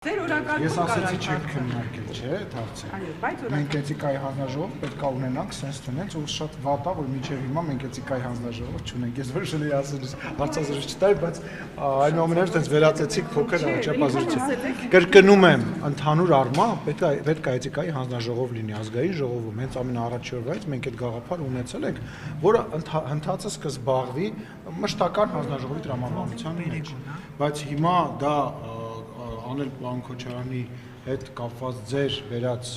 Ես ասեցի չենք քննարկել, չէ, դարձի։ Մենք էթիկայի հանձնաժողով պետք է ունենանք, sense տնենք, ու շատ վատ է, որ մինչև հիմա մենք էթիկայի հանձնաժողով չունենք։ Ես որոշել էի ասել հարցազրույց չտալ, բայց այնուամենայնիվ այդպես վերացեցիք փոքր չափազրույցը։ Կրկնում եմ, ընդհանուր առմամբ պետք է էթիկայի հանձնաժողով լինի ազգային ժողովում։ Հենց ամենաառաջի օրվանից մենք այդ գաղափարը ունեցել ենք, որը ընթացս կզբաղվի մշտական հանձնաժողովի տրամաբանության մեջ։ Բայց հիմա դա Անել պարոն Քոչարյանի հետ կապված ձեր վերած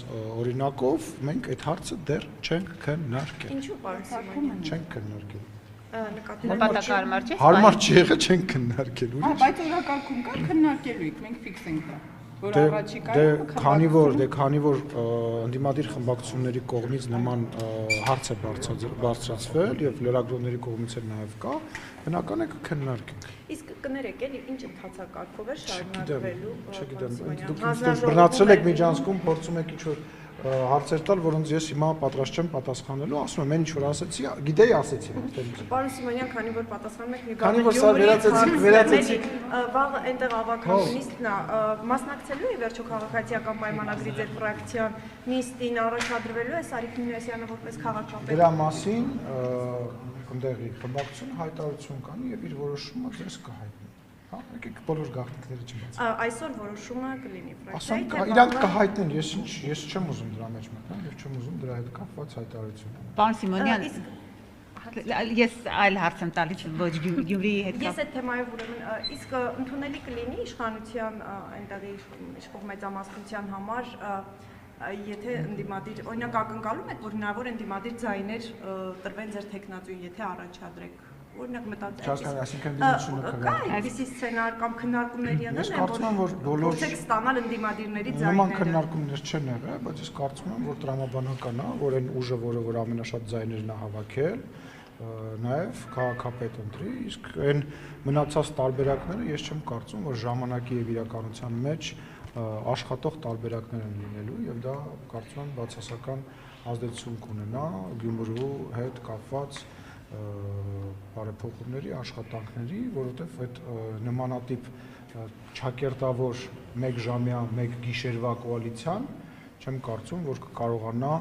օրինակով մենք այդ հարցը դեռ չենք քննարկել։ Ինչու պարոն Սիմոնյան։ Չենք քննարկել։ Նկատի հարմար չի եղել չենք քննարկել։ Բայց օրակարգում կա քննարկելու եք, մենք ֆիքս ենք դա։ Որ առաջիկայում քանի որ ընդդիմադիր խմբակցությունների կողմից նման հարց է բարձրացվել եւ լրագրողների կողմից էլ նաեւ կա, բնական է կքննարկենք։ Իսկ կներեք էլի ինչ ընթացակարգով է շարունակվելու։ Չգիտեմ, դուք բռնացրել եք միջանցքում, փորձում եք ինչ-որ հարցեր տալ, որոնց ես հիմա պատրաստ չեմ պատասխանելու, ասում եմ, այն ինչ որ ասեցի, գիտեի ասեցի։ Պարոն Սիմոնյան, քանի որ պատասխանում եք, քանի որ սա վերացեցիք, վաղ այնտեղ ավականու նիստն է, մասնակցելու է վերջո քաղաքացիական պայմանագրի ձեր ֆրակցիան նիստին առաջադրվելու է Սարիկ Նինասյանը որպես քաղաքապետ։ Դրա մասին ընդդեղի խմբակցությունը հայտարարություն կանի եւ իր որոշումը ձեզ կհայտնի։ Հա, եկեք բոլոր գաղտնիքները չբացեք։ Այսօր որոշումը կլինի ֆրակցիայի թե իրանք կհայտնեն, ես չեմ ուզում դրա մեջ մտնել եւ չեմ ուզում դրա հետ կապված հայտարարություն։ Պարոն Սիմոնյան, ես այլ հարց եմ տալիս ոչ Գյումրիի հետ։ Ես այդ թեմայով ուրեմն իսկ ընդունելի կլինի իշխանության այնտեղի իշխող մեծամասնության համար եթե ընդդիմադիր օրինակ ակնկալում եք որ հնարավոր ընդդիմադիր ձայներ տրվեն ձեր տեխնացուին եթե առաջադրեք օրինակ մտածեք այսինքն դիմությունը կա այդպիսի սցենար կամ քննարկումների ես կարծում եմ որ բոլոր փորձեք ստանալ ընդդիմադիրների ձայները նման քննարկումներ չեն եղել բայց ես կարծում եմ որ տրամաբանական է որ այն ուժը որ ամենաշատ ձայներն է հավաքել նաև քաղաքապետ ընտրի իսկ այն մնացած տարբերակները ես չեմ կարծում որ ժամանակի եւ իրականության մեջ աշխատող տարբերակներ են լինելու եւ դա կարծում եմ բացասական ազդեցություն կունենա Գյումրու հետ կապված բարեփոխումների աշխատանքների, որովհետեւ այդ նմանատիպ ճակերտավոր 1 ժամյա 1 գիշերվա կոալիցիան չեմ կարծում որ կկարողանա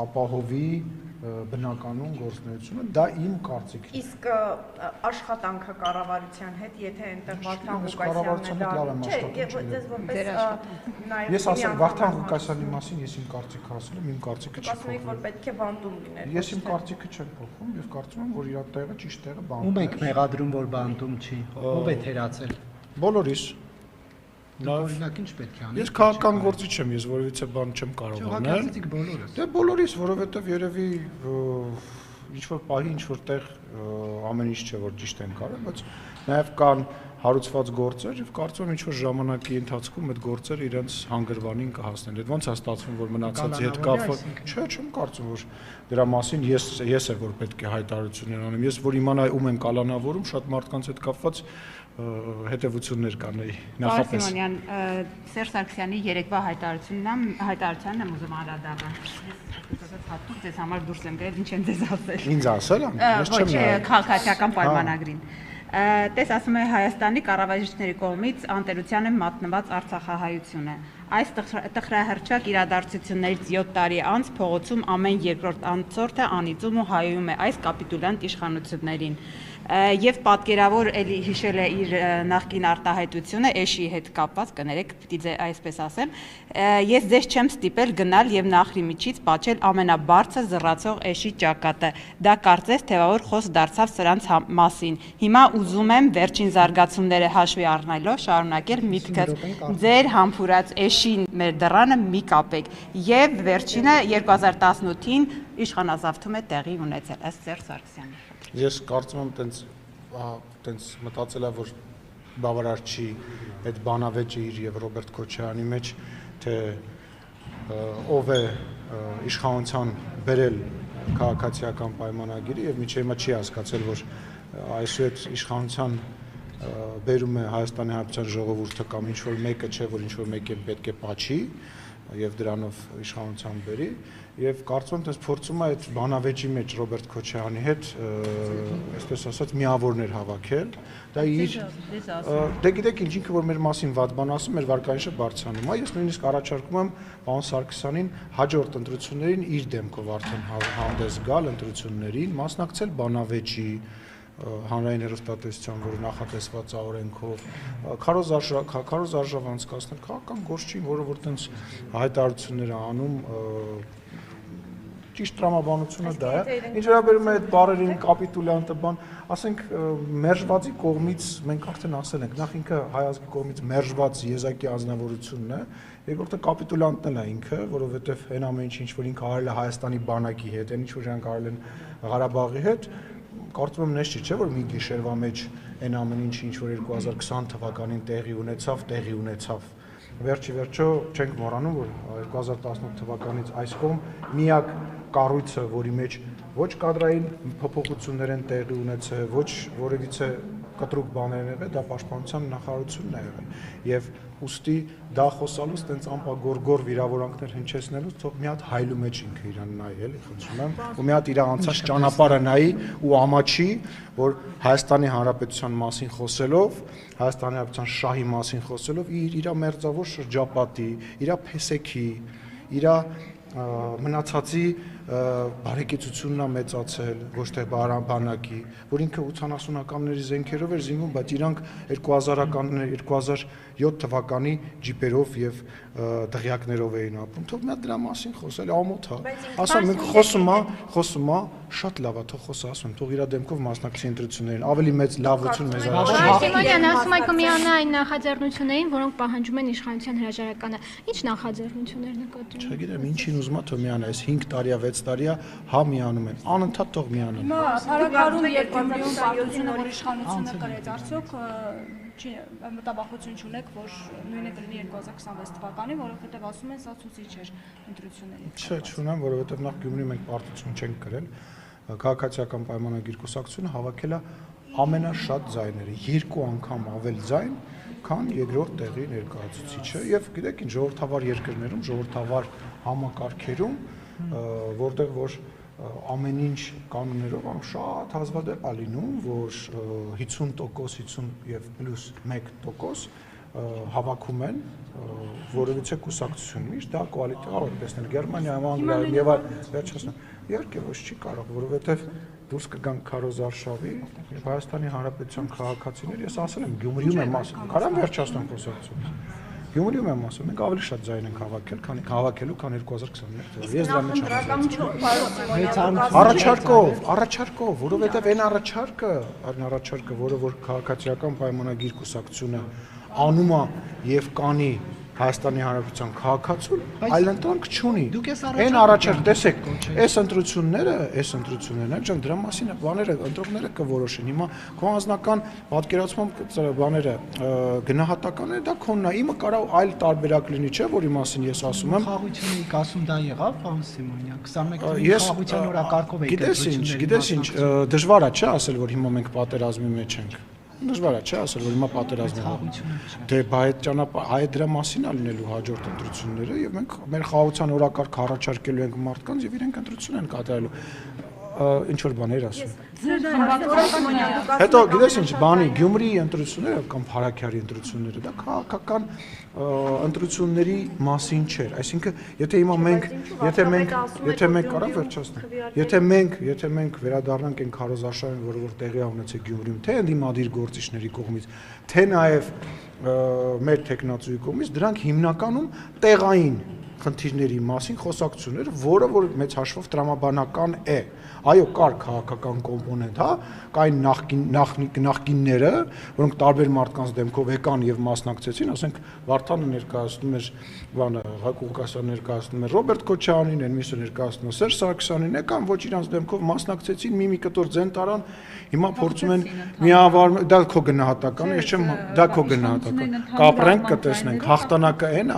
ապահովի բնականon գործունեությունը դա իմ կարծիքն է իսկ աշխատանքը կառավարության հետ եթե այնտեղ Վարդան Ղուկասյանն ես ասեմ Վարդան Ղուկասյանի մասին ես իմ կարծիքը ասել եմ իմ կարծիքը չի ասում եք որ պետք է բանտում լիներ ես իմ կարծիքը չեմ փոխում եւ կարծում եմ որ իր տեղը ճիշտ տեղը բանտում ում եք մեղադրում որ բանտում չի ով է թերացել բոլորիս Օրինակ ինչ պետք է անենք։ Ես քաղաքական գործիչ եմ, ես որևիցե բան չեմ կարող անել։ Դե բոլորիս, որովհետև երևի ինչ որ պահի, ինչ որ տեղ ամեն ինչ չէ որ ճիշտ են կարել, բայց նաև կան հարուցված գործեր եւ կարծում եմ ինչ որ ժամանակի ընթացքում այդ գործերը իրենց հանգրվանին կհասնեն։ Այդ ոնց է ստացվում որ մնացածի հետ կապված։ Չէ, չեմ կարծում որ դրա մասին ես է որ պետք է հայտարարություններ անեմ։ Ես որ իմանայի ում են կալանավորում, շատ մարդկանց հետ կապված հետևություններ կանեի նախապես։ Պարոն Սիմոնյան, Սերժ Սարգսյանի երեկվա հայտարարությանն եմ ուզում անդրադառնալ։ Ես հատուկ ձեզ համար դուրս եմ գրել, ինչ են ձեզ ասել։ Ինձ ասել եմ, ես չեմ նայել։ Քաղաքացիական պայմանագրին։ Տես ասում է Հայաստանի կառավարիչների կողմից անտերության է մատնված Արցախահայությունը։ Այս տխրահռչակ իրադարձություններից 7 տարի անց փողոցում ամեն երկրորդ անցորդը անիծում ու հայում է այս կապիտուլյանտ իշխանություններին։ Եվ պատկերավոր էլի հիշել է իր նախկին արտահայտությունը էշի հետ կապված, կներեք, պիտի այսպես ասեմ, ես ձեզ չեմ ստիպել գնալ եւ Նախրի միջից պատճել ամենաբարձր զռացող էշի ճակատը։ Դա կարծես թեւավոր խոսք դարձավ սրանց մասին։ Հիմա ուզում եմ վերջին զարգացումները հաշվի առնելով շարունակել միտքս։ Ձեր համբուրած էշին մեր դռանը մի կապեք։ Եվ վերջինը 2018-ին իշխանազավթում է տեղի ունեցել, ըստ Սերժ Սարգսյանի։ Ես կարծում եմ տենց մտածել եմ որ բավարար չի այդ բանավեճը իր եւ Ռոբերտ Քոչարյանի մեջ թե ով է իշխանության բերել քաղաքացիական պայմանագիրը եւ միջի հիմա չի հասկացել որ այսուհետ իշխանության բերում է Հայաստանի Հանրապետության ժողովուրդը կամ ինչ-որ մեկը չէ, որ ինչ-որ մեկին պետք է պաչի եւ դրանով իշխանության բերի եւ կարծում եմ, թե փորձում է այդ բանավեճի մեջ Ռոբերտ Քոչարյանի հետ, այսպես ասած, միավորներ հավաքել։ Դա իր դե գիտեք ինչ ինքը որ մեր մասին վատ բան ասում, մեր վարկանիշը բարձրանում է։ Ես նույնիսկ առաջարկում եմ պարոն Սարգսյանին հաջորդ ընտրություններին իր դեմքով արդեն հանդես գալ ընտրություններին, մասնակցել բանավեճի հանրային հեռուստատեսության, որը նախատեսված է օրենքով, քարոզ արժավ անցկացնել քաղաքական գործչին, որը որ տենց հայտարարություններ է անում, ճիշտ տրամաբանությունը դա է։ Ինչ վերաբերում է այդ բառերին կապիտուլյանտը բան, ասենք մերժվածի կողմից մենք արդեն ասել ենք, նախ ինքը հայ ազգի կողմից մերժված եզակի անձնավորությունն է, երկրորդը կապիտուլյանտն է ինքը, որովհետև այն ամեն ինչ որ ինքը արել է Հայաստանի բանակի հետ, այն ինչ որ իրանք արել են Ղարաբաղի հետ, կարծում եմ նշ չէ, որ մի գիշերվա մեջ այն ամեն ինչ որ 2020 թվականին տեղի ունեցավ։ Վերջի վերջո չենք մոռանում, որ 2018 թվականից այս կողմ միակ կառույցը, որի մեջ ոչ կադրային փոփոխություններ են տեղի ունեցել, ոչ որևիցե կտրուկ բաներ են եղել, դա պաշտպանության նախարարությունն է եղել։ Եվ ուստի դա խոսալուց տենց ամպագորգոր վիրավորանքներ հնչեցնելուց թող մի հատ հայլու մեջ ինքը իրան նայի, էլի, խնդրում եմ, ու մի հատ իր անցած ճանապարհը նայի ու ամաչի, որ Հայաստանի Հանրապետության մասին խոսելով, Հայաստանի Հանրապետության շահի մասին խոսելով իր մերձավոր շրջապատի, իր փեսեքի, իր մնացածի բարեկեցությունն է մեծացել, ոչ թե բանակի, որ ինքը 80-ականների զենքերով էր զինվում, բայց իրանք 2007 թվականի ջիպերով եւ դղյակներով էին ապրում։ Թող մի հատ դրա մասին խոսել, ամոթ է։ Ասում մենք խոսում է, շատ լավ է, թող խոսա, ասում, թող իր դեմքով մասնակցի ընտրություններին, ավելի մեծ լավություն մեզ Սիմոնյան ասում է կմիանա այն նախաձեռնություններին, որոնք պահանջում են իշխանության հրաժարականը։ Ինչ նախաձեռնություններ նկատում եք։ Չգիտեմ, ինչին ուզում է թող միանա, այս 5 տարի, 6 տարի հա միանում են, անընդհատ թող միանան։ Հիմա Փարագարում երկրորդ պարտությունը, որ իշխանությունը կրեց, արդյոք մտաբախություն չունեք, որ նույնը կլինի 2026 թվականին, որովհետև ասում են, սա ցուցիչ էր ընտրությունների։ Չէ, չունեմ, որովհետև նախ Գյումրի մենք պարտություն չենք կրել։ Քաղաքացիական պայմանագիր կուսակցությունը հավաքել է ամենաշատ ձայները, 2 անգամ ավել ձայն, քան երկրորդ տեղի ներկայացուցիչը, եւ գիտեք ինչ, ժողովրդավար երկրներում, ժողովրդավար համակարգերում, որտեղ որ ամեն ինչ կանոններով շատ հազվադեպ է լինում, որ 50%, 50 եւ պլյուս 1% հավաքում են որևիցե կուսակցություն, միշտ դա կոալիցիա կարող տեսնել Գերմանիայում, Անգլիայում եւ այլ վերջացնում։ Իհարկե ոչ չի կարող, որովհետեւ դուրս կգան Քարոզ Արշավի եւ Հայաստանի Հանրապետության քաղաքացիներ, ես ասել եմ Գյումրիում եմ ասում, կարամ վերջացնեմ խոսակցությունը։ Գյումրիում եմ ասում, մենք ավելի շատ ձայն ենք հավաքել, քան 2021 Ես դրա մեջ եմ։ Առաջարկով, որովհետև այն առաջարկը, որը որ քաղաքացիական պայմանագիր կուսակցությունը անում է եւ կանի Հայաստանի Հանրապետության քաղաքացուն, այլ ընտրանք չունի։ Այն առաջարկ, տեսեք, այս ընտրություններն են, դրա մասին բաները ընտրողները կորոշեն։ Հիմա քո անձնական պատկերացմամբ բաները գնահատականները դա քոնն է, իմը կարող այլ տարբերակ լինի, չէ, որի մասին ես ասում եմ։ Խաղությունից ասում դա եղավ, պարոն Սիմոնյան, 21 թվականի խաղության օրակարգով եք գիտես ինչ, դժվար է չէ ասել, որ հիմա մենք պատերազմի մեջ ենք։ Դժվար է չէ ասել, որ հիմա պատերազմի դե այդ ճանապարհ այդ դրա մասին է լինելու հաջորդ ընտրությունները եւ մենք մեր խաղաղության օրակարգ առաջարկելու ենք մարդկանց եւ իրենք ընտրություն են կատարելու ինչ որ բաներ ասում։ Հետո գիտես ինչ բանի Գյումրիի ընտրությունները կամ Փարաքյարի ընտրությունները դա քաղաքական ընտրությունների մասին չէր, այսինքն եթե մենք վերադառնանք այն Քարոզ Արշավին, որը որ տեղի ունեցել Գյումրիում, թե ընդդիմադիր գործիչների կողմից, թե նաև մեր տեխնացուի կողմից, դրանք հիմնականում տեղային խնդիրների մասին խոսակցություններ, որը որ մեծ հաշվով տրամաբանական է։ Այո, կար քաղաքական կոմպոնենտ, հա, կային նախկինները, որոնք տարբեր մարդկանց դեմքով եկան եւ մասնակցեցին, ասենք Վարդանը ներկայացնում էր բանը, Ղուկասյանը ներկայացնում էր Ռոբերտ Քոչարյանին, Էնմիսը ներկայացնում էր Սերժ Սարգսյանին, եկան ոչ իրանց դեմքով մասնակցեցին, մի կտոր ձեն տարան, հիմա փորձում են միավոր, դա քո գնահատականը, ես չեմ, դա քո գնահատականը։ Կապրենք, կտեսնենք, հաղթանակը այն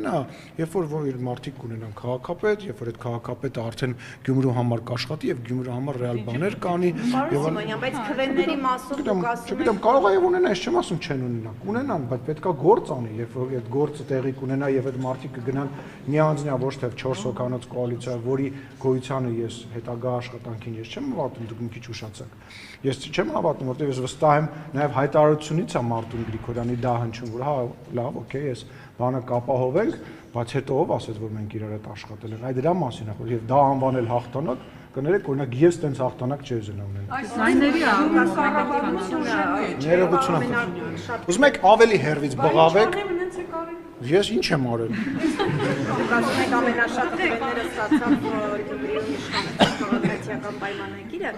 է, երբ որ իր մարդիկ ունենան քաղաքապետ, երբ որ այդ քաղաքապետը արդեն Գյումրու համար կաշխատի եւ Գյումրու համար ռեալ բաներ կանի եւ Սիմոնյան, բայց քվեների մասով դուք ասում եք, չգիտեմ, կարող է ունենա, ես չեմ ասում չեն ունենա, կունենան, բայց պետքա գործ անի, երբ որ այդ գործը տեղի կունենա եւ այդ մարդիկ կգնան միանձնյա ոչ թե 4 հոգանոց կոալիցիա, որի գոյությանը ես հետագա աշխատանքին ես չեմ հավատում, դուք մի քիչ ուշացաք։ Ես չեմ հավատում, որտեղ ես վստահ եմ նաեւ հայտարարությունից է Մարտուն Գրիգորյանի դա հնչում, որ հա լավ, օքեյ, ես բանը կապահովենք, բայց հետո ով ասեց, որ մենք իրար հետ աշխատել ենք։ Այդ դրա մասին է խոսքը եւ դա անվանել հաղթանակ կներեք, օրինակ ես տենց հաղթանակ չես ունենալ։ այս զայների ներողությունը։ Ուզում եք ավելի հերվից բղավեք։ Ես ինչ եմ արել։ Ասում եք ամենաշատ քվեները ստացավ Գյումրիում իշխանական պայմանագիրը,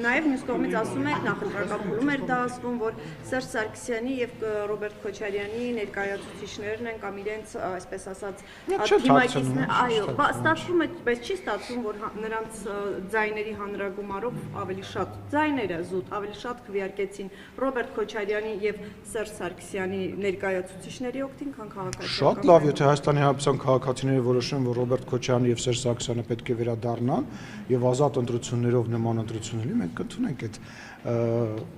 նաև մյուս կողմից ասում եք նախընտրական փուլում էր դա ասվում, որ Սերժ Սարգսյանի եւ Ռոբերտ Քոչարյանի ներկայացուցիչներն են կամ իրենց, այսպես ասած, թիմակիցներ, այո, ստացվում է, բայց չի ստացվում, որ նրանց ձայների հանրագումարով ավելի շատ ձայները զուտ, ավելի շատ քվեարկեցին Ռոբերտ Քոչարյանի եւ Սերժ Սարգսյանի ներկայացուցիչների օգտին, քան քաղաքացիական։ Շատ լավ, եթե Հայաստանի Հանրապետության քաղաքացիները որոշեն, որ Ռոբերտ Քոչարյանը եւ Սերժ Սարգսյանը պետք է վերադառնան եւ ազատ ընտրություններով նման ընտրությունների մենք կընդունենք այդ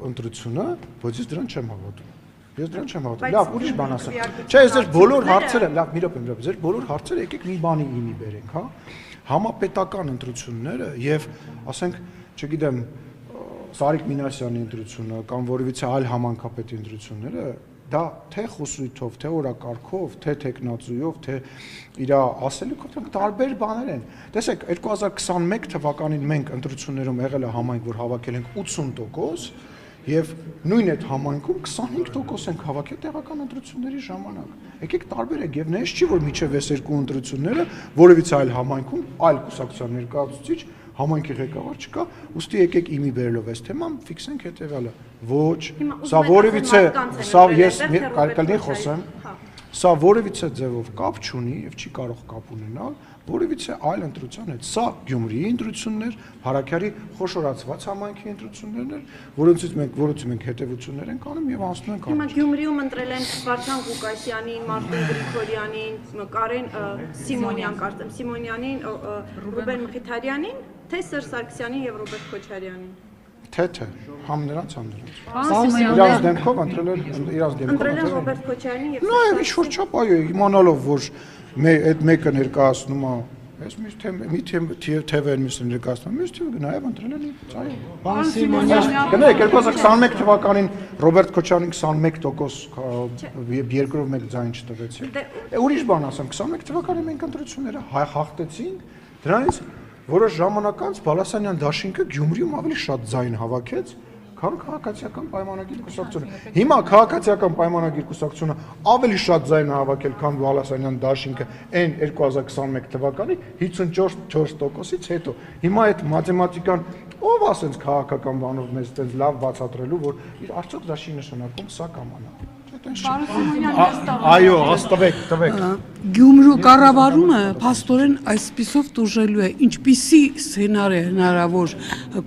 ընտրությունը, բայց ես դրան չեմ հավատում։ Ես դրան չեմ հավատում։ Լավ, ուրիշ բան ասեմ։ Չէ, ես ձեր բոլոր հարցերը, լավ, մի րոպե, ձեր բոլոր հարցերը եկեք մի բանի իմի բերենք, հա։ Համապետական ընտրությունները եւ, ասենք, չգիտեմ, Սարիկ Մինասյանի ընտրությունը կամ որևիցե այլ համանքապետի ընտրությունները դա թե խոսույթով, թե օրակարգով, թե տեխնացույով, թե իր ասելիքով տարբեր բաներ են։ Տեսեք, 2021 թվականին մենք ընտրություններում եղել է համայնք, որ հավաքել ենք 80% եւ նույն այդ համայնքում 25% ենք հավաքել տեղական ընտրությունների ժամանակ։ Եկեք տարբերեք եւ նես չի որ միջև այս երկու ընտրությունները որևիցե այլ համայնքում այլ կուսակցության ներկայացուցիչ համայնքի ղեկավար չկա, ուստի եկեք իմի բերելով այս թեման ֆիքսենք հետեւյալը։ Ոչ, սա որևիցե, սա ես կալկալին խոսեմ, սա որևիցե ձևով կապ չունի եւ չի կարող կապ ունենալ որևիցե այլ ընտրության հետ։ Սա Գյումրիի ընտրություններ, Հարաքյարի խոշորացված համայնքի ընտրություններն են, որոնցից մենք հետևություններ ենք անում եւ անցնում ենք։ Հիմա Գյումրիում ընտրել են Վարդան Ղուկասյանին, Մարտին Գրիգորյանին, Կարեն Սիմոնյան, կարծեմ Սիմոնյանին, Ռուբեն Մխիթարյանին, թե Սերժ Սարգսյանին եւ Ռոբերտ Քոչարյանին։ Թե համ նրանց համ նրանց։ Իրանց դեմքով ընտրել են իրանց դեմքով։ Ընտրել են Ռոբերտ Քոչարյանին եւ Նայ ինչ-որ չափ այո, իմանալով որ այդ մեկը ներկայացնում է, այս մի թեվերն մյուսը ներկայացնում, մյուս թեվը նաև ընտրել են այո։ Պարոն Սիմոնյան, գնայք 2021 թվականին Ռոբերտ Քոչարյանին 21% երկրով մեկ ձայն չտվեցին։ Ուրիշ բան ասեմ, 21 թվականին մենք ընտրությունները հաղթեցինք, դրանից որոշ ժամանակ անց Բալասանյան դաշինքը Գյումրիում ավելի շատ ձայն հավաքեց, քան քաղաքացիական պայմանագիր կուսակցությունը։ Հիմա քաղաքացիական պայմանագիր կուսակցությունը ավելի շատ ձայն հավաքել, քան Բալասանյան դաշինքը այն 2021 թվականի 54%-ից հետո։ Հիմա այդ մաթեմատիկան ով ասենց քաղաքական բանով մեզ այդպես լավ բացատրելու, որ արդյոք դա չի նշանակում սա կամանա։ Այո, տվեք։ Գյումրու կառավարումը փաստորեն այսպիսով տուժելու է, ինչպիսի սցենար է հնարավոր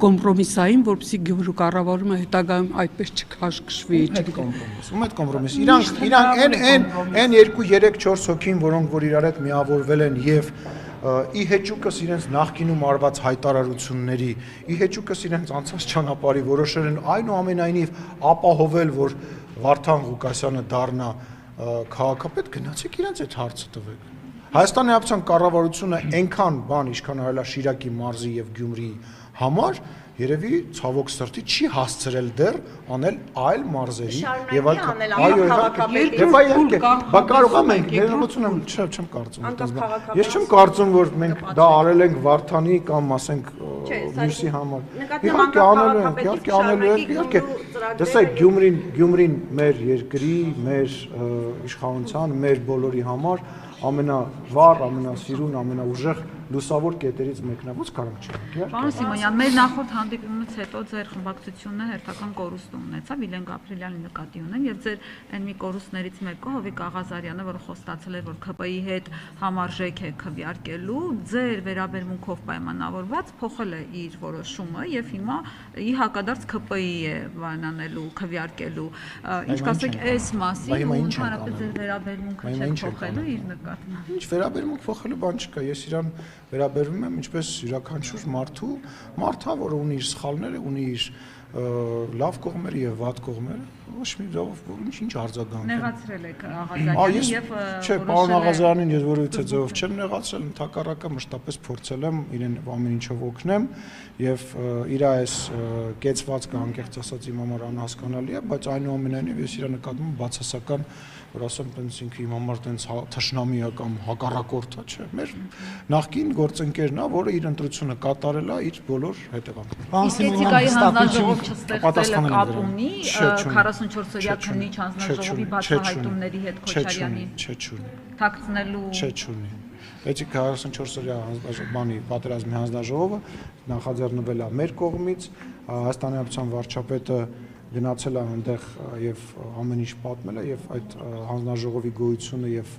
կոմպրոմիսային, որպեսզի Գյումրու կառավարումը հետագայում այդպես չքաշքշվի։ Ում այդ կոմպրոմիս։ Իրանք այն 2-3-4 հոգին, որոնք որ իրար հետ միավորվել են եւ ի հեճուկս իրենց նախկինում արված հայտարարությունների, ի հեճուկս իրենց անցած ճանապարհի որոշել են այնուամենայնիվ ապահովել, որ Վարդան Ղուկասյանը դառնա քաղաքապետ, գնացեք իրենց այդ հարցը տվեք։ Հայաստանի Հանրապետության կառավարությունը այնքան բան, ինչքան արել է Շիրակի մարզի եւ Գյումրիի համար, երևի ցավոք սրտի չի հասցրել դեռ անել այլ մարզերի եւ այլ բա կարող է մենք ներողություն չեմ կարծում։ Ես չեմ կարծում, որ մենք դա արել ենք Վարդանի կամ ասենք մյուսի համար։ Իհարկե անելու ենք։ Տեսեք Գյումրին մեր երկրի, մեր իշխանության, մեր բոլորի համար ամենավառ, ամենասիրուն, ամենաուժեղ լուսավոր կետերից մեկն է, ո՞նց կարող չենք։ Պարոն Սիմոնյան, մեր նախորդ հանդիպումից դրանից հետո ձեր խմբակցությունը հերթական կորուստ ունեցավ, Իլեն Գաբրիելյանի նկատի ունեմ, եւ ձեր այն մի կորուստներից մեկը Հովիկ Աղազարյանը, որը խոստացել էր, որ ԿՊ-ի հետ համարժեք է քվեարկելու, ձեր վերաբերմունքով պայմանավորված փոխել է իր որոշումը եւ հիմա ի հակադարձ ԿՊ-ի է բանանելու, քվեարկելու։ Ինչ կասեք այս մասին, ու ընդհանրապես ձեր վերաբերմունքը չեք փոխելու իր նկատմամբ։ Ինչ վերաբերմունք փոխելու բան չկա, ես իրան վերաբերվում եմ ինչպես յուրաքանչյուր մարդա, որը ունի իր սխալները, ունի իր լավ կողմերը եւ վատ կողմերը, ոչ մի ձեւով ինչ արձագանք։ Նեղացրել եք Աղազարյանին եւ չէ, պարոն Աղազարյանին ես որևիցե ձեւով չեմ նեղացրել, ընդհակառակը մշտապես փորձել եմ իրեն ամեն ինչով օգնեմ եւ իր այս կեցվածքը անկեղծ ասած իմ համար անհասկանալի է, բայց այնուամենայնիվ ես իր նկատմամբ բացասական որ ասեմ տենց ինքը իմ համար տենց թշնամի է կամ հակառակորդը, չէ, մեր նախկին գործընկերն է, որը իր ընտրությունը կատարել է իր բոլոր հետևանքներով։ Էթիկայի հանձնաժողով չստեղծելը կապ ունի 44-օրյա քննիչ հանձնաժողովի բացահայտումների հետ Քոչարյանին։ Չունի։ Թաքցնելու Չունի։ Էթիկա 44-օրյա բանի պատերազմի հանձնաժողովը նախաձեռնվել է մեր կողմից, Հայաստանի Հանրապետության վարչապետը գնացել է այնտեղ եւ ամեն ինչ պատմել է եւ այդ հանձնաժողովի գոյությունը եւ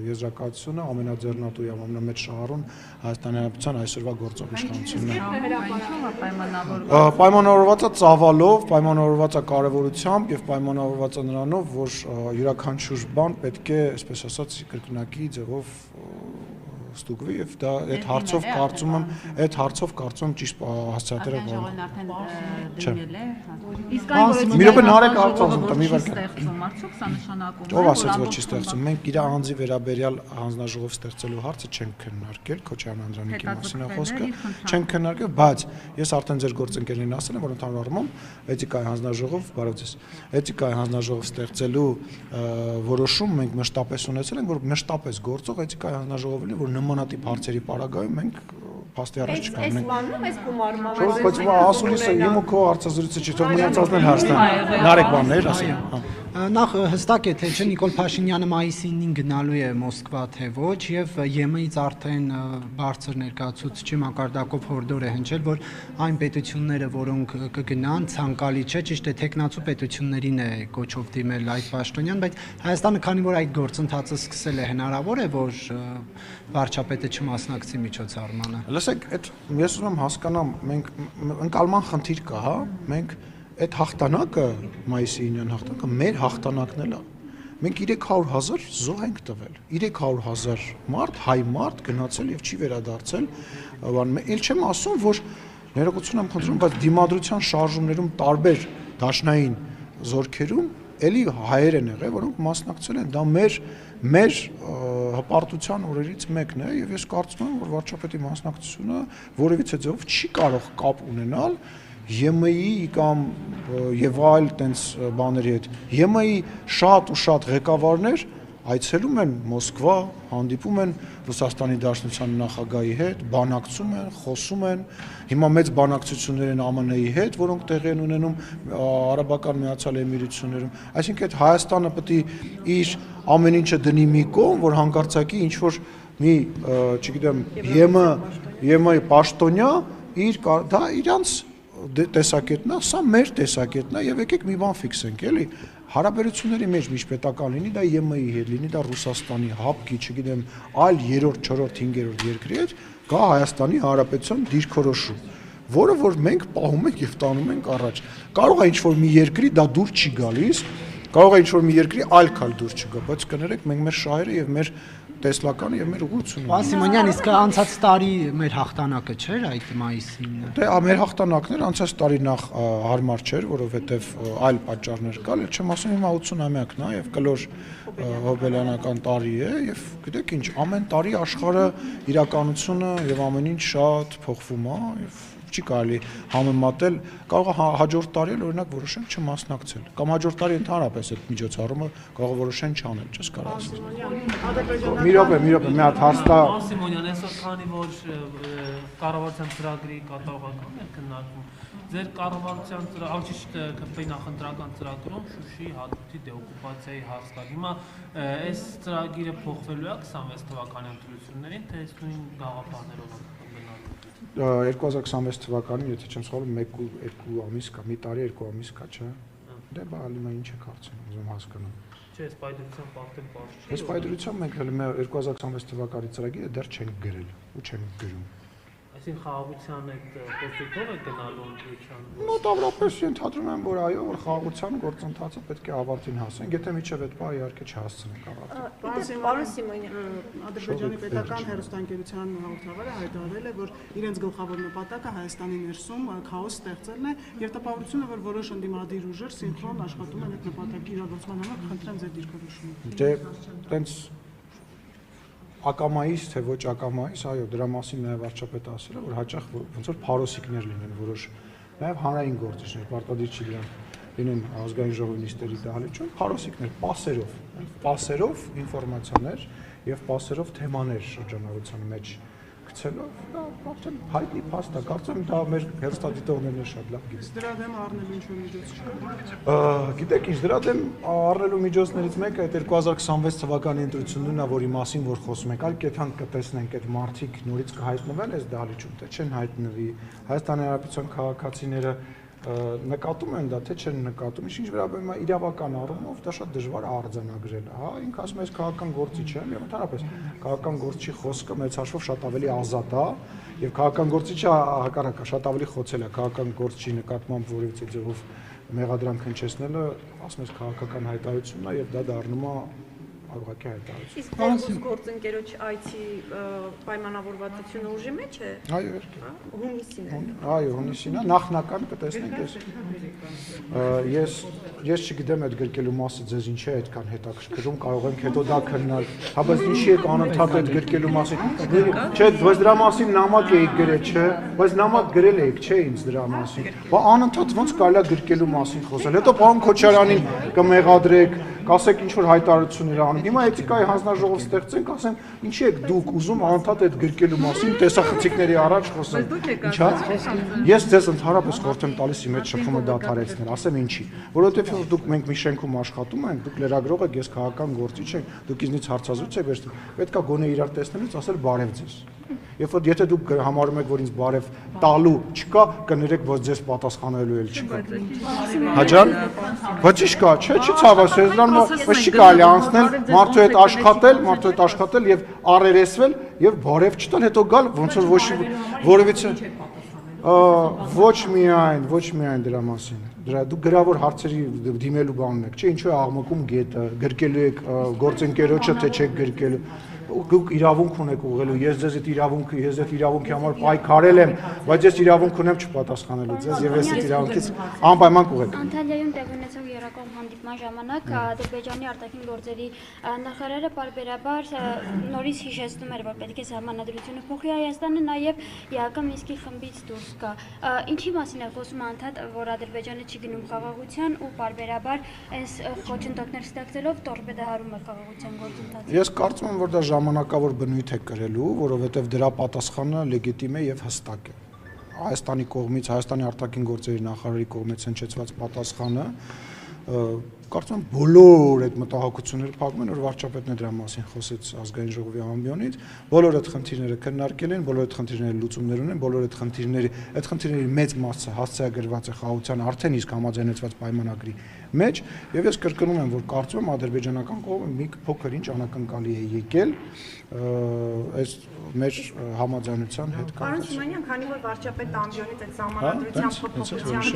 եզրակացությունը ամենաձեռնատու եւ ամենամեծ շահառուն Հայաստանի Հանրապետության այսօրվա գործող իշխանությունն է։ Պայմանավորված է ծավալով, պայմանավորված է կարեւորությամբ եւ պայմանավորված է նրանով, որ յուրաքանչյուր բան պետք է, այսպես ասած, կրկնակի ձևով ստուգվի եւ դա այդ հարցով կարծում եմ ճիշտ հասցեատերը մի րոպե նարեկ հարցազում տա մի վարքան արդյոք սա նշանակում է ով ասաց որ չի ստեղծում մենք իր անձի վերաբերյալ հանձնաժողով ստեղծելու հարցը չենք քննարկել Քոչարյան Անդրանիկի մասին է խոսքը չենք քննարկել բայց ես արդեն ձեր գործընկերներին ասել եմ որ ընդհանուր առմամբ էթիկայի հանձնաժողով բարև ձեզ էթիկայի հանձնաժողով ստեղծելու որոշում մենք մշտապես ունեցել ենք որ մշտապես գործող էթիկայի հանձնաժողովն է որ նմանատիպ հարցերի պարագայում մենք փաստի առաջ չկանենք։ Այս բանում այս գումարումը բայց ասուլիսը իմ ու քո հարցազրույցը չի թող միացածն էլ հարցնեն։ Նարեկ բաններ ասեմ։ Նախ հստակ է թե չէ Նիկոլ Փաշինյանը մայիսին 9 գնալու է Մոսկվա թե ոչ եւ ԵՄ-ից արդեն բարձր ներկայացուցիչի մակարդակով հորդոր է հնչել որ այն պետությունները որոնք կգնան ցանկալի չէ ճիշտ է տեխնացու պետություններին է կոչով դիմել այդ պաշտոնյան բայց Հայաստանը քանի որ այդ գործընթացը սկսել է հնարավոր է որ վարչապետը չմասնակցի միջոցառմանը։ Լսեք, այդ ես ուզում եմ հասկանամ, մենք ընկալման խնդիր կա, հա, մենք այդ հաղթանակը մայիսի 9-յան հաղթանակը մեր հաղթանակն է։ Մենք 300,000 զոհ ենք տվել։ 300,000 մարդ, հայ մարդ գնացել եւ չի վերադարձել, ել չեմ ասում, որ ներողություն եմ խնդրում, բայց դիմադրության շարժումներում տարբեր դաշնային զորքերում էլի հայեր են եղել, որոնք մասնակցել են, դա մեր հպարտության օրերից մեկն է եւ ես կարծում եմ, որ վարչապետի մասնակցությունը որևիցե ձեւով չի կարող կապ ունենալ ԵՄ-ի կամ եւ այլ տենց բաների հետ։ ԵՄ-ի շատ ու շատ ղեկավարներ այցելում են Մոսկվա, հանդիպում են Ռուսաստանի Դաշնության նախագահի հետ, բանակցում են, խոսում են։ Հիմա մեծ բանակցություններ են ԱՄՆ-ի հետ, որոնք տեղի են ունենում Արաբական Միացյալ Էմիրություններում։ Այսինքն այդ Հայաստանը պետք է իր ամեն ինչը դնի մի կողմ, որ հանկարծակի ինչ որ մի, չգիտեմ, ԵՄ-ի պաշտոնյա դա իրանց տեսակետն է, սա մեր տեսակետն է եւ եկեք մի բան ֆիքսենք, էլի հարաբերությունների մեջ միջպետական լինի դա ԵՄ-ի հետ, լինի դա Ռուսաստանի, ՀԱՊԿ-ի, չգիտեմ, այլ 3-րդ, 4-րդ, 5-րդ երկրի հետ, կա Հայաստանի Հանրապետության դիրքորոշում, որը որ մենք պահում ենք եւ տանում ենք առաջ։ Կարող է ինչ-որ մի երկրի դա դուր չի գալիս, կարող է ինչ-որ մի երկրի այլ քալ դուր չգա, բայց կներեք մենք մեր շահերը եւ մեր տեսլականը եւ մեր ուղղությունը։ Պարոն Սիմոնյան, իսկ անցած տարի մեր հաղթանակը չէր այդ մայիսին։ Դե մեր հաղթանակն էր անցած տարի նախ հարմար չէր, որովհետեւ այլ պատճառներ կար, էլ չեմ ասում հիմա 80-ամյակն է եւ կլոր հոբելյանական տարի է եւ գիտեք ինչ, ամեն տարի աշխարհը իրականությունը եւ ամեն ինչ շատ փոխվում է եւ չի կարելի համեմատել, կարող է հաջորդ տարի էլ օրինակ որոշեն չմասնակցել կամ հաջորդ տարի ընդհանրապես այդ միջոցառումը կարող է որոշեն չանել, չես կարող ասել։ Մի րոպե, մի հատ հարց տա։ Սիմոնյան, այսօր քանի որ կառավարության ծրագրի կատարողականն է քննարկվում, ձեր կառավարության անշուշտ ԿՊ-ի նախընտրական ծրագրում Շուշի հատուտի դեօկուպացիայի հարց կար։ Հիմա այս ծրագիրը փոխվելու է 26 թվականի ընտրություններին, թե այս նույն գաղափարներով է գնալու։ 2026 թվականին, եթե չեմ սխալվում, 1-2 ամիս կա, մի տարի 2 ամիս կա, չէ՞։ Դե բա ալիմա ինչ եք հարցնում, ուզում հասկանամ։ Չէ, սպայդրության պարտել բարձ չի։ Այս պայդրությամբ մենք հələ 2026 թվականի ծրագիրը դեռ չենք գրել ու չենք գրում։ Այսինքն խաղաղության այդ կոնֆլիկտով է գնալու ընտրության։ Մոտավորապես ենթադրում եմ, որ այո, որ խաղաղության գործընթացը պետք է ավարտին հասնենք, եթե միջև այդ բա իհարկե չհասցնենք ավարտին։ Պարոն Սիմոնյան, Ադրբեջանի պետական հեռուստաընկերության հաղորդավարը հայտարարել է, որ իրենց գլխավոր նպատակը Հայաստանի ներսում քաոս ստեղծելն է եւ տպավորությունը, որ որոշ ընդդիմադիր ուժեր սինխրոն աշխատում են այդ նպատակի իրագործման համար, խնդրեմ ձեր դիրքորոշումը։ Դե տենց ակամայից թե ոչ ակամայից, այո, դրա մասին նաև վարչապետը ասել է, որ հաճախ ոնց որ փարոսիկներ լինեն որոշ նաև հանրային գործիչներ, պարտադիր չի լինեն ազգային ժողովի նիստերի դահլիճում, փարոսիկներ, պասերով ինֆորմացիաներ եւ պասերով թեմաներ շրջանառության մեջ գցելով, դա արդեն հայտնի փաստ է, կարծեմ դա մեր հերոստատիտողներն է շատ լավ գիտեն։ Դրա դեմ առնելու ինչ-որ միջոց չկա։ Գիտեք ինչ, դրա դեմ առնելու միջոցներից մեկը այդ 2026 թվականի ընտրությունն է, որի մասին որ խոսում ենք, այլ կեթանք կտեսնենք այդ մարդիկ նորից կհայտնվեն այս դահլիճում, թե չեն հայտնվի, Հայաստանի Հանրապետության քաղաքացիները նկատում են դա, թե չեն նկատում, ինչ վերաբերում է իրավական առումով, դա շատ դժվար է արձանագրել, հա, ինքը ասում է, ես քաղաքական գործիչ եմ, եւ ընդհանրապես քաղաքական գործչի խոսքը մեծ հաշվով շատ ավելի ազատ է, եւ քաղաքական գործիչը հակառակը շատ ավելի խոցել է քաղաքական գործչի նկատմամբ որևիցե ձևով մեղադրանք հնչեցնելը, ասում ես քաղաքական հայտարարությունն է եւ դա դառնում է ուղղակի հայտարարություն։ Իսկ դերուս գործընկերոջ IT պայմանավորվածությունը ուժի մեջ է։ Այո, իհարկե։ Հունիսին է։ Այո, հունիսին է, նախնական կտեսնենք ես չգիտեմ այդ գրկելու մասը ձեզ ինչ է այդքան հետաքրքրում, կարող ենք հետո դա քննալ, հա բայց ինչի եք անընդհատ այդ գրկելու մասին։ Չէ, բայց դրա մասին նամակ էիք գրել, չէ, բայց նամակ գրել էիք, չէ, ինձ դրա մասին։ Բա անընդհատ ոնց կարելի է գրկելու մասին խոսել։ Հետո պարոն Քոչարյանին կմեղադրեք, կասեք ինչ որ հայտարարություններ անում։ Հիմա էթիկայի հանձնաժողով ստեղծենք, ասեմ, ինչի եք դուք ուզում անընդհատ այդ գրկելու մասին տեսախցիկների առաջ խոսել։ Ինչա՞։ Ես ձեզ ընդհանրապես խորհուրդ եմ տալիս իմ այդ շփումը դադարեցնել, ասեմ ինչի։ Որովհետև դուք մենք մի շենքում աշխատում ենք, դուք լրագրող եք, ես քաղաքական գործիչ եմ, դուք ինձնից հարցազրույց եք վերցնում։ Պետք է գոնե իրար տեսնելուց ասել բարև ձեզ։ Երբ որ եթե դուք համարում եք, որ ինձ բարև տալու չկա, կներեք, որ ձեզ պատասխանելու էլ չկա։ Հաջան, բայց ի՞նչ կա, չէ, չի ցավաս, դրան ոչ չի կարելի անցնել, մարդու հետ աշխատել եւ առերեսվել եւ բարև չտալ, հետո գալ ոնց որ ոչ որևիցե ոչ միայն դրա մասին։ Դուք գրավոր հարցերի դիմելու բան ունեք, չէ, ինչու է աղմկում գետը, գրկելու եք գործընկերոջը, թե չեք գրկելու։ Դուք իրավունք ունեք ուղղելու, ես ձեզ այդ իրավունքի համար պայքարել եմ, բայց ես իրավունք ունեմ չպատասխանելու ձեզ եւ ես այդ իրավունքից անպայման կուղեք։ Անտալիայում տեղի ունեցող երակողմ հանդիպման ժամանակ Ադրբեջանի արտաքին գործերի նախարարը պարբերաբար նորից հիշեցնում էր, որ պետք է սահմանադրությունը փոխի Հայաստանը նաեւ ԵԱԿ Մինսկի խմբից դուրս գա։ Ինչի մասին է խոսում անդադ, որ Ադրբեջանը չի գնում խաղաղության ու պարբերաբար այս խոչընդոտներ ստեղծելով տորպեդահարում է խաղաղության գործընթացը։ Ես կարծում եմ, որ դա ժամանակավոր բնույթ է կրելու, որովհետև դրա պատասխանը լեգիտիմ է եւ հստակ է։ Հայաստանի կողմից, Հայաստանի արտաքին գործերի նախարարի կողմից հնչեցված պատասխանը կարծում եմ բոլոր այդ մտահոգությունները փակում են, որ վարչապետն է դրա մասին խոսեց ազգային ժողովի ամբիոնից, բոլոր այդ խնդիրները քննարկել են, բոլոր այդ խնդիրները լուծումներ ունեն, բոլոր այդ խնդիրների մեծ մասը հասցեագրված է խաղաղության արդեն իսկ համաձայնեցված պայմանագրի մեջ, եւ ես կրկնում եմ, որ կարծում եմ ադրբեջանական կողմը մի փոքր ինչ անակնկալի է եկել այս մեր համաձայնության հետ կապված։ Պարոն Սիմոնյան, քանի որ վարչապետ ամբիոնից այդ սահմանադրության փոփոխության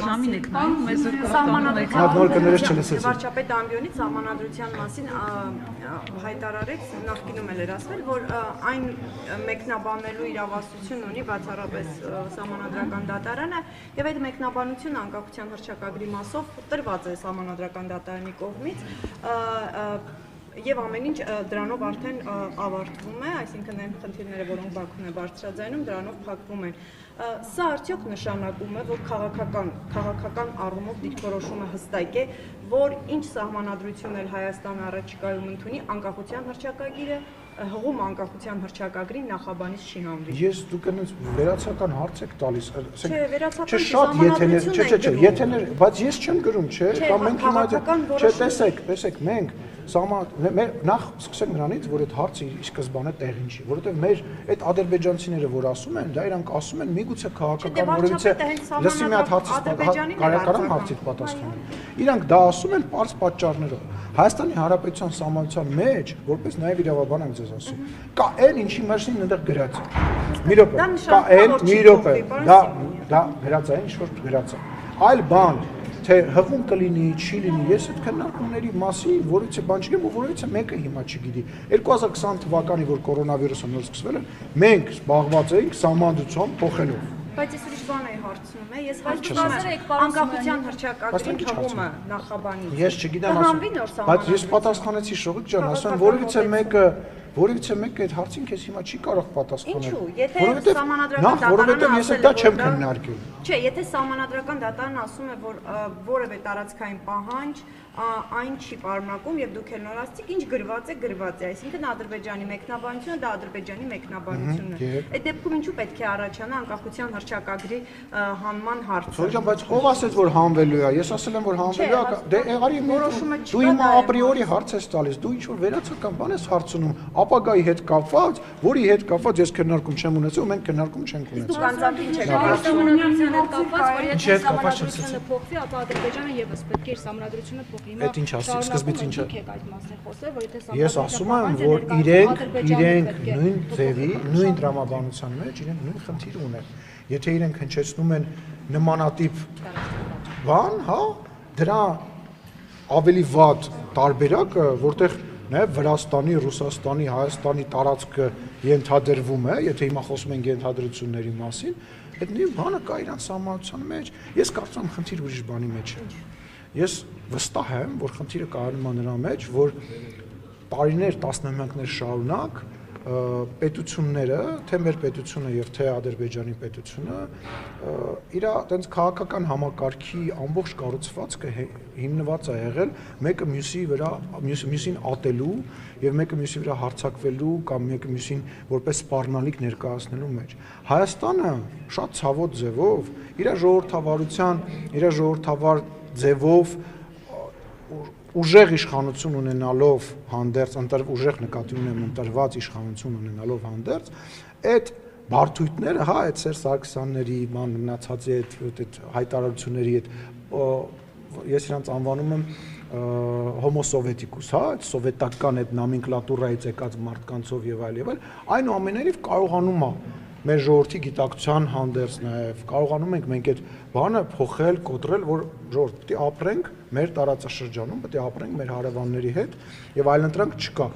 վարչապետ ամբիոնից սահմանադրության մասին հայտարարեց, նախկինում էլ էր ասվել, որ այն մեկնաբանելու իրավասություն ունի բացառապես սահմանադրական դատարանը եւ այդ մեկնաբանությունը անկախության հռչակագրի մասով տրված է սահմանադրական դատարանի կողմից եւ ամեն ինչ դրանով արդեն ավարտվում է, այսինքն այն խնդիրները, որոնք Բաքուն է բարձրաձայնում, դրանով փակվում են։ Սա արդյոք նշանակում է, որ քաղաքական առումով դիրքորոշումը հստակ է, որ ինչ սահմանադրություններ Հայաստանը առաջիկայում ընդունի, անկախության հռչակագիրը հղում անկախության հռչակագրի նախաբանից չի հանվի։ Ես դուք այնպես վերացական հարց եք տալիս, չէ, վերացական եթեներ, բայց ես չեմ գրում, չէ, կամ մենք հիմա չէ, տեսեք, մենք նախ սկսենք նրանից, որ այդ հարցը ի սկզբանե տեղին չի, որովհետև մեր այդ ադրբեջանցիները, որ ասում են, դա իրանք ասում են, միգուցե քաղաքական որևիցե լսի մի հատ հարցից պատասխանել։ Իրանք դա ասում են պարզ պատճառներով։ Հայաստանի Հանրապետության սահմանության մեջ, որպես նաև իրավաբան եմ ձեզ ասում, կա այն, ինչի մասին այնտեղ գրած է։ Մի րոպե, կա այն, մի րոպե, դա գրած է, ինչ որ գրած է։ Այլ բան, թե հղում կլինի, չի լինի, ես այդ քննարկումների մասին որից է բան չգիտեմ, ու որից է մեկը հիմա չգիտի։ 2020 թվականի, որ կորոնավիրուսը նոր սկսվել էր, մենք զբաղված էինք սահմանադրությամբ փոխելով։ Բայց ես ուրիշ բան էի հարցնում, ես հարցնում եմ անկախության հռչակագրի հղումը նախաբանից։ Ես չգիտեմ, բայց ես պատասխանեցի Շողիկ ջան, ասեմ, որևիցե մեկը այդ հարցին քեզ հիմա չի կարող պատասխանել։ Ինչու՞, եթե սահմանադրական որովհետև ես դա չեմ քննարկել։ Չէ, եթե սահմանադրական դատարանն ասում է, որ որևէ տարածքային պահանջ այն չի պարունակում եւ դուք էլ նոր ասացիք, ինչ գրված է, այսինքն Ադրբեջանի մեկնաբանությունը դա Ադրբեջանի մեկնաբանությունն է։ Այդ դեպքում ինչու պետք է առաջանա անկախության հռչակագրի հանման հարցը։ Սորոջան, բայց ով ասեց, որ հանվելու է։ Ես ասել եմ, որ հանվելու է։ Դե եղարի դու հիմա ապրիորի հարց ես տալիս, դու ինչ որ վերացական բան ես հարցնում, ապագայի հետ կապված, որի հետ կապված ես քննարկում չեմ ունեցել, ու մենք քննարկում չենք ունեցել։ Դուք անձամբ ինչ եք Սահմանադրության հետ կապված, որ եթե սահմանադրությունը փոխվի, ապա Ադրբեջանը եւս պետք է իր սահմանադրությունը փոխի։ Այդ ինչ ասի, սկզբից ինչ է։ Այդ մասն է խոսել, որ եթե Ես ասում եմ, որ իրենք նույն ձևի, նույն տրամաբանության մեջ իրենք նույն խնդիր ունեն։ Եթե իրենք հնչեցնում են նմանատիպ բան, հա, դրա ավելի վատ տարբերակը, որտեղ նաև Վրաստանի, Ռուսաստանի, Հայաստանի տարածքը ենթադրվում է, եթե հիմա խոսում ենք ենթադրությունների մասին, այդ նույն բանը կա իրանց սահմանության մեջ։ Ես կարծում եմ խնդիր ուրիշ բանի մեջ է։ Ես վստահ եմ, որ խնդիրը կայանում է նրա մեջ, որ տարիներ, տասնամյակներ շարունակ պետությունները, թե մեր պետությունը եւ թե Ադրբեջանի պետությունը իր այդպես քաղաքական համակարգի ամբողջ կառուցվածքը հիմնված է եղել մեկը մյուսի վրա մյուսին ատելու եւ մեկը մյուսի վրա հարձակվելու կամ մեկը մյուսին որպես սպառնալիք ներկայացնելու մեջ։ Հայաստանը շատ ցավոտ ձևով իր ժողովրդավար ձևով ուժեղ իշխանություն ունենալով հանդերձ, ուժեղ նկատի ունեմ ընտրված իշխանություն ունենալով հանդերձ, այդ բարդույթները, հա, այդ Սերժ Սարգսյանների, մնացածի այդ հայտարարությունների այդ ես իրանց անվանում եմ հոմոսովետիկուս, հա, այդ սովետական այդ նոմենկլատուրայից եկած մարդկանցով եւ այլ, այնուամենայնիվ կարողանում է մեր ժողովրդի գիտակցության հանդերձ նաև կարողանում ենք մենք այդ բանը փոխել, կոտրել, որ ժողովուրդ պետք է ապրենք մեր տարածաշրջանում, պետք է ապրենք մեր հարևանների հետ եւ այլընտրանք չկա։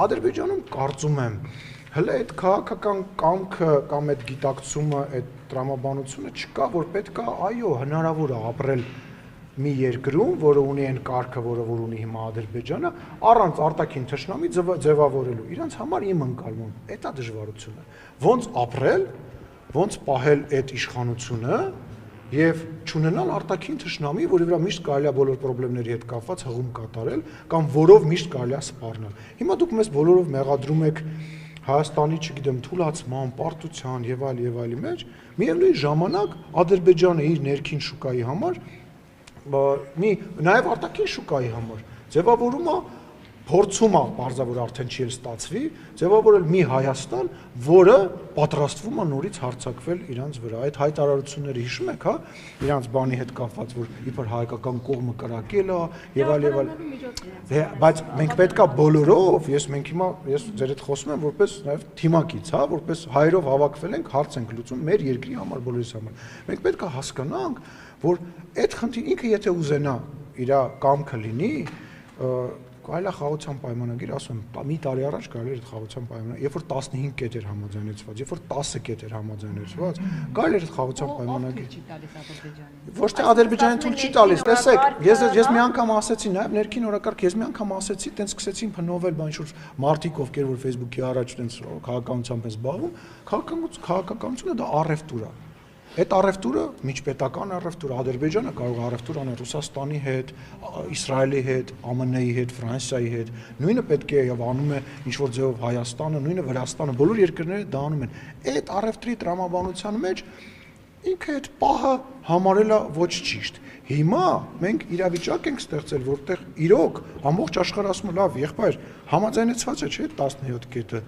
Ադրբեջանում կարծում եմ հələ այդ քաղաքական կամքը կամ այդ գիտակցումը, այդ տրամաբանությունը չկա, որ պետք է, այո, հնարավոր է ապրել մի երկրում, որը ունի այն կարգը, որը որ ունի հիմա Ադրբեջանը, առանց արտաքին թշնամի ձևավորելու։ Իրանց համար իմ ընկալում է դա դժվարությունը։ Ոնց ապրել, ոնց պահել այդ իշխանությունը եւ չունենալ արտաքին թշնամի, որի վրա միշտ կարելի է բոլոր խնդիրների հետ կապված հղում կատարել կամ որով միշտ կարելի է սպառնալ։ Հիմա դուք մեզ բոլորով մեղադրում եք Հայաստանի, չգիտեմ, թուլացման, պարտության եւ այլի մեջ, միևնույն ժամանակ Ադրբեջանը իր ներքին շուկայի համար նաև արտաքին շուկայի համար ձևավորում է, փորձում է, բարձրավոր արդեն չի ստացվի, ձևավորել մի Հայաստան, որը պատրաստվում է նորից հարձակվել իրանց վրա։ Այդ հայտարարությունները հիշում եք, հա, իրանց բանի հետ կապված, որ իբր հայկական կողմը կրակել է եւ այլ։ Բայց մենք պետքա բոլորով, ես ձեր հետ խոսում եմ որպես նաև թիմակից, հա, որպես հայերով հավաքվել ենք, հարց ենք լուծում մեր երկրի համար, բոլորիս համար։ Մենք պետքա հասկանանք, որ այդ խնդիրը ինքը եթե ուզենա իր կամքը լինի, կարելի է խաղաղության պայմանագիր, ասում եմ, մի տարի առաջ կարելի էր այդ խաղաղության պայմանագիր, երբ որ 15 կետ էր համաձայնեցված, երբ որ 10 կետ էր համաձայնեցված, կարելի էր այդ խաղաղության պայմանագիր։ Ոչ թե Ադրբեջանը թույլ չի տալիս, տեսեք, ես մի անգամ ասեցի, նաև ներքին օրակարգ, ես մի անգամ ասեցի, տենց սկսեցին փնովել, բան ինչ-որ մարդիկ, ովքեր որ Facebook-ի առաջ տենց քաղաքականությամբ են զբաղվում, քաղաքականությունը դա առևտուր է։ Այդ առևտուրը միջպետական առևտուր, Ադրբեջանը կարող է առևտուր անել Ռուսաստանի հետ, Իսրայելի հետ, ԱՄՆ-ի հետ, Ֆրանսիայի հետ, նույնը պետք է եւ անում է ինչ-որ ձևով Հայաստանը, նույնը Վրաստանը, բոլոր երկրները դա անում են։ Այդ առևտրի տրամաբանության մեջ ինքը այդ պահը համարել է ոչ ճիշտ։ Հիմա մենք իրավիճակ ենք ստեղծել, որտեղ իրոք ամբողջ աշխարհը ասում է, լավ, եղբայր, համաձայնեցված է, չէ՞, 17 կետը։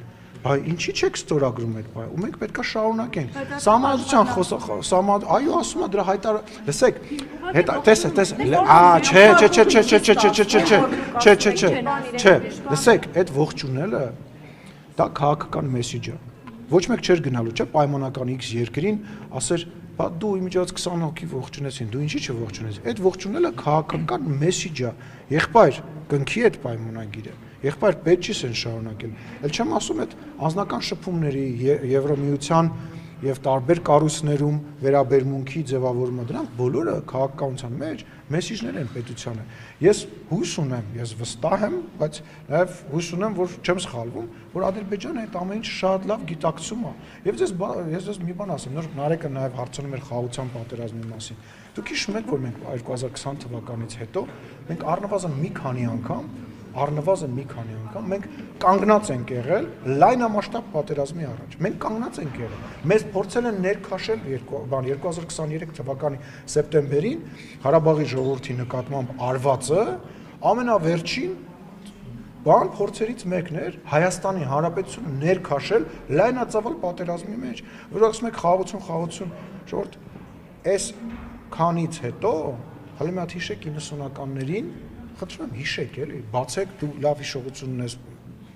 Բայ ինչի՞ չեք ստորագրում այդ բայ։ Ու մենք պետքա շարունակենք։ Սահմանադրության այո, ասում է դրա հայտարար, լսեք, տեսը, չէ, լսեք, այդ ողջունելը դա քաղաքական մեսեջ է։ Ոչ մեկ չէր գնալու, չէ, պայմանական X երկրին ասեր, բա դու իմիջիայից 20 հոգի ողջունեցին, դու ինչի՞ չողջունես։ Այդ ողջունելը քաղաքական մեսեջ է։ Եղբայր, կնքի այդ պայմանագիրը։ Եղբայր, պետք չի սեն շարունակել։ Էլ չեմ ասում այդ անձնական շփումների Եվրոմիության եւ տարբեր կառույցներում վերաբերմունքի ձևավորումը դրանք բոլորը քաղաքականության մեջ մեսեջներ են պետությանը։ Ես հույս ունեմ, ես վստահ եմ, բայց նաեւ հույս ունեմ, որ չեմ սխալվում, որ Ադրբեջանը այդ ամեն ինչ շատ լավ գիտակցում է։ Եվ ես մի բան ասեմ, նոր Նարեկը նաեւ հարցնում էր խաղաղության պատերազմի մասին։ Դուք հիշում եք, որ մենք 2020 թվականից հետո մենք առնվազն մի քանի անգամ մենք կանգնած ենք եղել լայնամասշտաբ պատերազմի առաջ։ Մենք կանգնած ենք եղել։ Մեզ փորձել են ներքաշել 2023 թվականի սեպտեմբերին Ղարաբաղի ժողովրդի նկատմամբ արվածը ամենավերջին փորձերից մեկն էր Հայաստանի Հանրապետությունը ներքաշել լայնածավալ պատերազմի մեջ։ Որ ասում եք խաղաղություն, ժողովուրդ, այս քանից հետո հələ մի հատ հիշեք 90-ականներին խնդրում եմ հիշեք էլի, բացեք դու լավ հիշողություն ունես,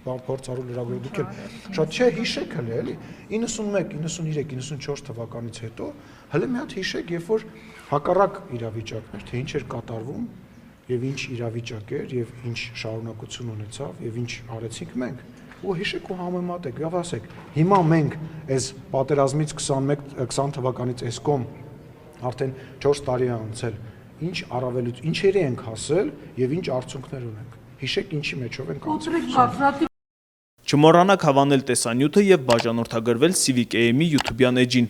փորձառու լրագրող դուք էլ շատ չէ հիշեք հələ էլի 91, 93, 94 թվականից հետո հələ մի հատ հիշեք, երբ որ հակառակ իրավիճակներ, թե ինչ էր կատարվում եւ ինչ իրավիճակ էր եւ ինչ շարունակություն ունեցավ եւ ինչ արեցինք մենք ու հիշեք ու համեմատեք եւ ասեք հիմա մենք այս պատերազմից 20 թվականից այս կողմ արդեն 4 տարի է անցել ինչ ինչերի ենք հասել եւ ինչ արդյունքներ ունենք։ Հիշեք ինչի մեջով ենք անցել։ Չմոռանաք հավանել տեսանյութը եւ բաժանորդագրվել Civic AM-ի YouTube-յան էջին։